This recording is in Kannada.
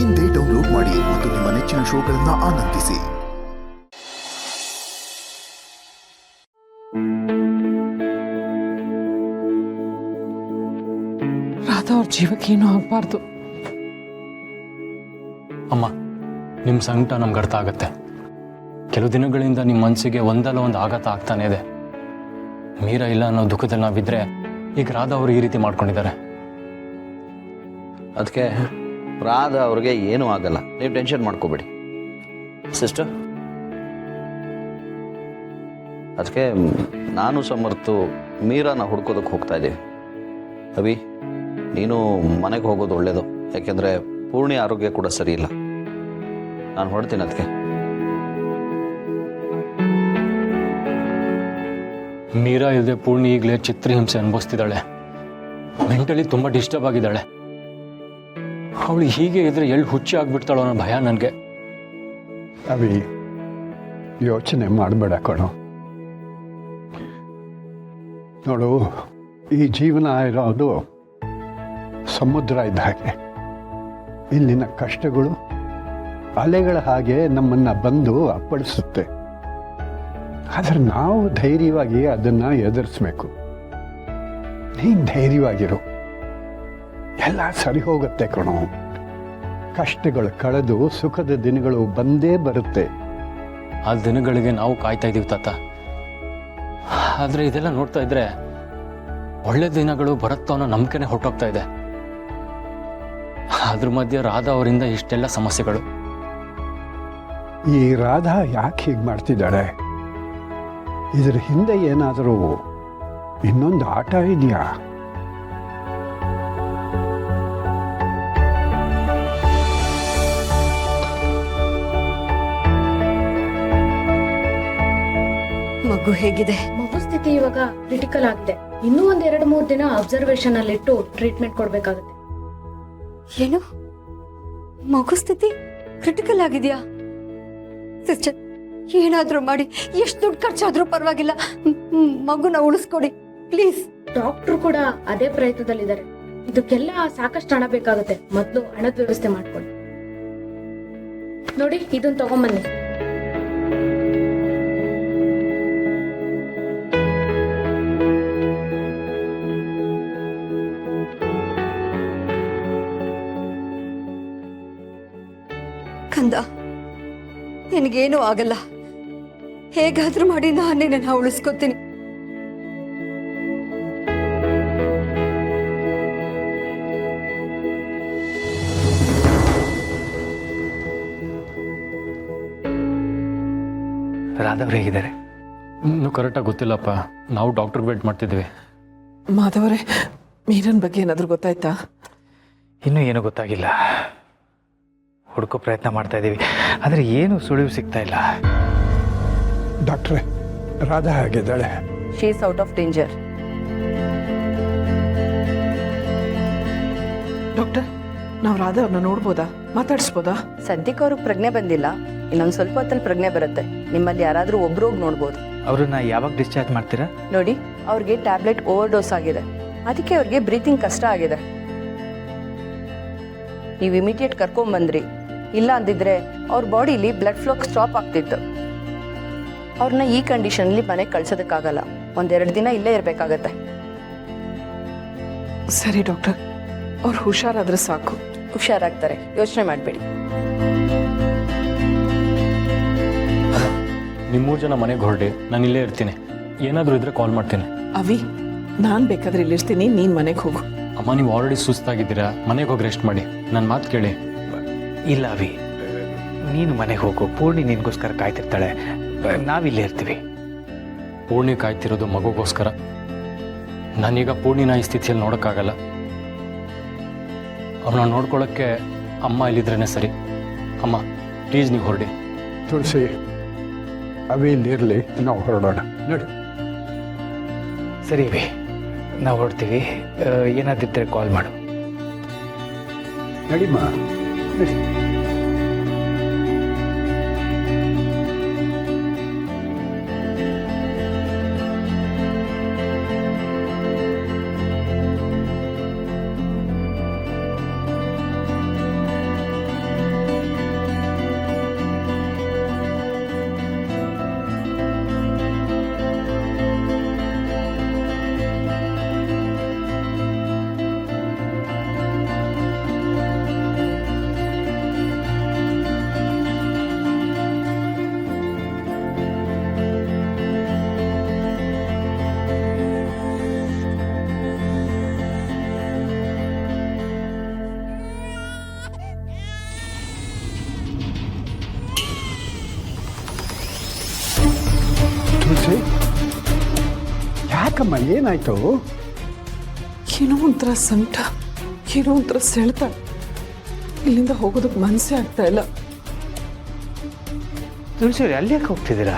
ಇಂದೇ ಡೌನ್ಲೋಡ್ ಮಾಡಿ ಮತ್ತು ನಿಮ್ಮ ನೆಚ್ಚಿನ ಶೋಗಳನ್ನು ಆನಂದಿಸಿ. ರಾಧಾ ಅವ್ರ ಜೀವಕ್ಕೇನು ಆಗಬಾರ್ದು. ಅಮ್ಮ, ನಿಮ್ಮ ಸಂಕಟ ನಮ್ಗೆ ಅರ್ಥ ಆಗುತ್ತೆ. ಕೆಲವು ದಿನಗಳಿಂದ ನಿಮ್ಮ ಮನಸ್ಸಿಗೆ ಒಂದಲ್ಲ ಒಂದು ಆಘಾತ ಆಗ್ತಾನೆ ಇದೆ. ಮೀರಾ ಇಲ್ಲ ಅನ್ನೋ ದುಃಖದಲ್ಲಿ ನಾವಿದ್ರೆ ಈಗ ರಾಧಾ ಅವರು ಈ ರೀತಿ ಮಾಡ್ಕೊಂಡಿದ್ದಾರೆ. ಅದಕ್ಕೆ ರಾಧಾ ಅವ್ರಿಗೆ ಏನೂ ಆಗಲ್ಲ, ನೀವು ಟೆನ್ಷನ್ ಮಾಡ್ಕೋಬೇಡಿ ಸಿಸ್ಟರ್. ಅದಕ್ಕೆ ನಾನು ಸಮರ್ಥು ಮೀರಾನ ಹುಡ್ಕೋದಕ್ಕೆ ಹೋಗ್ತಾ ಇದ್ದೀವಿ. ಅಭಿ, ನೀನು ಮನೆಗೆ ಹೋಗೋದು ಒಳ್ಳೇದು, ಯಾಕೆಂದರೆ ಪೂರ್ಣಿ ಆರೋಗ್ಯ ಕೂಡ ಸರಿ ಇಲ್ಲ. ನಾನು ಹೊರಡ್ತೀನಿ. ಅದಕ್ಕೆ ಮೀರಾ ಇಲ್ಲದೆ ಪೂರ್ಣಿ ಈಗಲೇ ಚಿತ್ರಹಿಂಸೆ ಅನುಭವಿಸ್ತಿದ್ದಾಳೆ. ಮೆಂಟಲಿ ತುಂಬ ಡಿಸ್ಟರ್ಬ್ ಆಗಿದ್ದಾಳೆ. ಅವಳು ಹೀಗೆ ಇದ್ರೆ ಎಲ್ಲಿ ಹುಚ್ಚಿ ಆಗ್ಬಿಡ್ತಾಳೋ ಅನ್ನೋ ಭಯ ನನಗೆ. ಅವಿ, ಯೋಚನೆ ಮಾಡಬೇಡ ಕಣೋ. ನೋಡು, ಈ ಜೀವನ ಇರೋದು ಸಮುದ್ರ ಇದ್ದ ಹಾಗೆ. ಇಲ್ಲಿನ ಕಷ್ಟಗಳು ಅಲೆಗಳ ಹಾಗೆ ನಮ್ಮನ್ನು ಬಂದು ಅಪ್ಪಳಿಸುತ್ತೆ. ಆದರೆ ನಾವು ಧೈರ್ಯವಾಗಿ ಅದನ್ನು ಎದುರಿಸ್ಬೇಕು. ನೀನು ಧೈರ್ಯವಾಗಿರು, ಎಲ್ಲ ಸರಿ ಹೋಗುತ್ತೆ ಕಣೋ. ಕಷ್ಟಗಳು ಕಳೆದು ಸುಖದ ದಿನಗಳು ಬಂದೇ ಬರುತ್ತೆ. ಆ ದಿನಗಳಿಗೆ ನಾವು ಕಾಯ್ತಾ ಇದ್ದೀವಿ ತಾತ. ಆದರೆ ಇದೆಲ್ಲ ನೋಡ್ತಾ ಇದ್ರೆ ಒಳ್ಳೆ ದಿನಗಳು ಬರುತ್ತೋ ಅನ್ನೋ ನಂಬಿಕೆನೆ ಹೊರಟೋಗ್ತಾ ಇದೆ. ಅದ್ರ ಮಧ್ಯೆ ರಾಧಾ ಅವರಿಂದ ಇಷ್ಟೆಲ್ಲ ಸಮಸ್ಯೆಗಳು. ಈ ರಾಧಾ ಯಾಕೆ ಹೀಗೆ ಮಾಡ್ತಿದ್ದಾಳೆ? ಇದರ ಹಿಂದೆ ಏನಾದರೂ ಇನ್ನೊಂದು ಆಟ ಇದೆಯಾ? ಮಗು ಹೇಗಿದೆ? ಮಗು ಸ್ಥಿತಿ ಇವಾಗ ಕ್ರಿಟಿಕಲ್ ಆಗಿದೆ. ಇನ್ನೂ ಒಂದ್ 2-3 ದಿನ ಅಬ್ಸರ್ವೇಷನ್ ಅಲ್ಲಿ ಇಟ್ಟು ಟ್ರೀಟ್ಮೆಂಟ್ ಕೊಡ್ಬೇಕಾಗುತ್ತೆ. ಏನು, ಮಗು ಸ್ಥಿತಿ ಕ್ರಿಟಿಕಲ್ ಆಗಿದೆಯಾ? ಸಿಸ್ಟರ್, ಏನಾದ್ರೂ ಮಾಡಿ, ಎಷ್ಟು ದುಡ್ಡು ಖರ್ಚಾದ್ರೂ ಪರವಾಗಿಲ್ಲ, ಮಗುನ ಉಳಿಸ್ಕೊಡಿ ಪ್ಲೀಸ್. ಡಾಕ್ಟರ್ ಕೂಡ ಅದೇ ಪ್ರಯತ್ನದಲ್ಲಿದ್ದಾರೆ. ಇದಕ್ಕೆಲ್ಲ ಸಾಕಷ್ಟು ಹಣ ಬೇಕಾಗುತ್ತೆ. ಮೊದಲು ಹಣದ ವ್ಯವಸ್ಥೆ ಮಾಡ್ಕೊಳ್ಳಿ. ನೋಡಿ, ಇದನ್ನ ತಗೊಂಬನ್ನಿ. ಕಂದ, ನಿನಗೇನು ಆಗಲ್ಲ. ಹೇಗಾದ್ರೂ ಮಾಡಿ ನಾನೇ ನನ್ನ ಉಳಿಸ್ಕೊತೀನಿ. ರಾಧಾ ಅವ್ರು ಹೇಗಿದ್ದಾರೆ? ಇನ್ನೂ ಕರೆಕ್ಟಾಗಿ ಗೊತ್ತಿಲ್ಲಪ್ಪ. ನಾವು ಡಾಕ್ಟರ್ಗೆ ವೇಟ್ ಮಾಡ್ತಿದ್ದೀವಿ. ಮಾಧವರೇ, ಮೀರನ್ ಬಗ್ಗೆ ಏನಾದರೂ ಗೊತ್ತಾಯ್ತಾ? ಇನ್ನೂ ಏನೂ ಗೊತ್ತಾಗಿಲ್ಲ. ಹುಡುಕೋ ಪ್ರಯತ್ನ ಮಾಡ್ತಾ ಇದ್ದೀವಿ, ಆದರೆ ಏನು ಸುಳಿವು ಸಿಗ್ತಾ ಇಲ್ಲ. ಡಾಕ್ಟ್ರೆ, ರಾಧಾ ಹೇಗಿದ್ದಾಳೆ? She is out of danger. Doctor, ನಾವು ರಾಧಾ ಅವ್ರನ್ನ ನೋಡ್ಬೋದಾ, ಮಾತಾಡಿಸ್ಬೋದಾ? ಸದ್ಯಕ್ಕೆ ಅವ್ರಿಗೆ ಪ್ರಜ್ಞೆ ಬಂದಿಲ್ಲ. ಇನ್ನೊಂದು ಸ್ವಲ್ಪ ಹೊತ್ತಲ್ಲಿ ಪ್ರಜ್ಞೆ ಬರುತ್ತೆ. ನಿಮ್ಮಲ್ಲಿ ಯಾರಾದರೂ ಒಬ್ರು ಹೋಗಿ ನೋಡ್ಬೋದು. ಅವ್ರನ್ನ ಯಾವಾಗ ಡಿಸ್ಚಾರ್ಜ್ ಮಾಡ್ತೀರಾ? ನೋಡಿ, ಅವ್ರಿಗೆ ಟ್ಯಾಬ್ಲೆಟ್ ಓವರ್ ಡೋಸ್ ಆಗಿದೆ. ಅದಕ್ಕೆ ಅವ್ರಿಗೆ ಬ್ರೀತಿಂಗ್ ಕಷ್ಟ ಆಗಿದೆ. ನೀವು ಇಮಿಡಿಯೇಟ್ ಕರ್ಕೊಂಬಂದ್ರಿ, ಇಲ್ಲ ಅಂದಿದ್ರೆ ಅವ್ರ ಬಾಡಿಲಿ ಬ್ಲಡ್ ಫ್ಲೋ ಸ್ಟಾಪ್ ಆಗ್ತಿತ್ತು. ಅವ್ರನ್ನ ಈ ಕಂಡೀಷನ್ಲಿ ಮನೆಗೆ ಕಳ್ಸೋದಕ್ಕಾಗಲ್ಲ. 1-2 ದಿನ ಇಲ್ಲೇ ಇರಬೇಕಾಗತ್ತೆ. ಸರಿ ಡಾಕ್ಟರ್, ಅವ್ರು ಹುಷಾರಾದ್ರೆ ಸಾಕು. ಹುಷಾರಾಗ್ತಾರೆ, ಯೋಚನೆ ಮಾಡಬೇಡಿ. ನಿಮ್ಮೂರು ಜನ ಮನೆಗೆ ಹೊರಡಿ, ನಾನು ಇಲ್ಲೇ ಇರ್ತೀನಿ. ಏನಾದರೂ ಇದ್ರೆ ಕಾಲ್ ಮಾಡ್ತೀನಿ. ಅವಿ, ನಾನು ಬೇಕಾದ್ರೆ ಇಲ್ಲಿರ್ತೀನಿ, ನೀನು ಮನೆಗೆ ಹೋಗು. ಅಮ್ಮ, ನೀವು ಆಲ್ರೆಡಿ ಸುಸ್ತಾಗಿದ್ದೀರಾ, ಮನೆಗೆ ಹೋಗಿ ರೆಸ್ಟ್ ಮಾಡಿ. ನನ್ನ ಮಾತು ಕೇಳಿ. ಇಲ್ಲ ಅವಿ, ನೀನು ಮನೆಗೆ ಹೋಗು. ಪೂರ್ಣಿ ನಿನಗೋಸ್ಕರ ಕಾಯ್ತಿರ್ತಾಳೆ, ನಾವಿಲ್ಲೇ ಇರ್ತೀವಿ. ಪೂರ್ಣಿ ಕಾಯ್ತಿರೋದು ಮಗುಗೋಸ್ಕರ. ನಾನೀಗ ಪೂರ್ಣಿನ ಈ ಸ್ಥಿತಿಯಲ್ಲಿ ನೋಡೋಕ್ಕಾಗಲ್ಲ. ಅವನ್ನ ನೋಡ್ಕೊಳ್ಳೋಕ್ಕೆ ಅಮ್ಮ ಇಲ್ಲಿದ್ರೇ ಸರಿ. ಅಮ್ಮ, ಪ್ಲೀಸ್ ನೀವು ಹೊರಡಿ. ತುಳಸಿ, ಅವಿ ಇಲ್ಲಿರಲಿ, ನಾವು ಹೊರಡೋಣ. ನೋಡಿ, ಸರಿ ಅವಿ, ನಾವು ಹೊರಡ್ತೀವಿ. ಏನಾದಿದ್ದರೆ ಕಾಲ್ ಮಾಡು. ನಡಿಮ್ಮ, ನಡಿ. ಯಾಕಮ್ಮ ಏನಾಯ್ತು? ಏನೋ ಒಂಥರ ಸಂಕಟ, ಏನೋ ಒಂಥರ ಸೆಳೆತ. ಇಲ್ಲಿಂದ ಹೋಗೋದಕ್ಕೆ ಮನಸ್ಸೇ ಆಗ್ತಾ ಇಲ್ಲ. ತುಳಸಿ ಅಲ್ಲಿ ಯಾಕೆ ಹೋಗ್ತಿದ್ದೀರಾ?